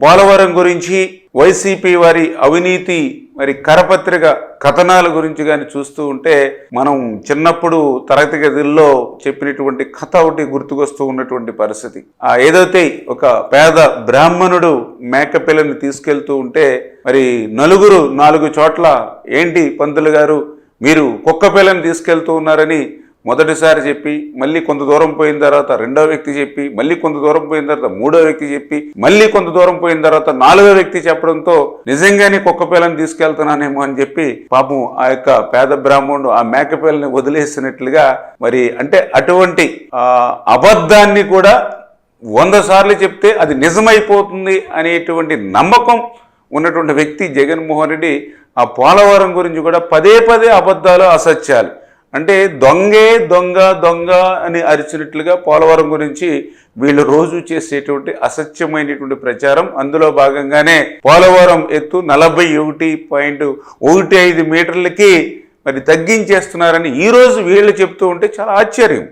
పోలవరం గురించి వైసీపీ వారి అవినీతి మరి కరపత్రిక కథనాల గురించి కానీ చూస్తూ ఉంటే మనం చిన్నప్పుడు తరగతి గదుల్లో చెప్పినటువంటి కథ ఒకటి గుర్తుకొస్తూ ఉన్నటువంటి పరిస్థితి. ఏదైతే ఒక పేద బ్రాహ్మణుడు మేకపిల్లని తీసుకెళ్తూ ఉంటే మరి నలుగురు 4 చోట్ల ఏంటి పంతులు గారు మీరు కుక్క పిల్లని తీసుకెళ్తూ ఉన్నారని మొదటిసారి చెప్పి, మళ్ళీ కొంత దూరం పోయిన తర్వాత రెండో వ్యక్తి చెప్పి, మళ్ళీ కొంత దూరం పోయిన తర్వాత మూడో వ్యక్తి చెప్పి, మళ్ళీ కొంత దూరం పోయిన తర్వాత 4వ వ్యక్తి చెప్పడంతో నిజంగానే కుక్క పిల్లని తీసుకెళ్తున్నానేమో అని చెప్పి పాపం ఆ యొక్క పేద బ్రాహ్మణుడు ఆ మేక పిల్లని వదిలేసినట్లుగా మరి అంటే అటువంటి అబద్ధాన్ని కూడా 100 సార్లు చెప్తే అది నిజమైపోతుంది అనేటువంటి నమ్మకం ఉన్నటువంటి వ్యక్తి జగన్మోహన్ రెడ్డి ఆ పోలవరం గురించి కూడా పదే అబద్ధాలు, అసత్యాలు అంటే దొంగే దొంగ దొంగ అని అరిచినట్లుగా పోలవరం గురించి వీళ్ళు రోజు చేసేటువంటి అసత్యమైనటువంటి ప్రచారం. అందులో భాగంగానే పోలవరం ఎత్తు 41.15 మీటర్లకి మరి తగ్గించేస్తున్నారని ఈరోజు వీళ్ళు చెప్తూ ఉంటే చాలా ఆశ్చర్యం.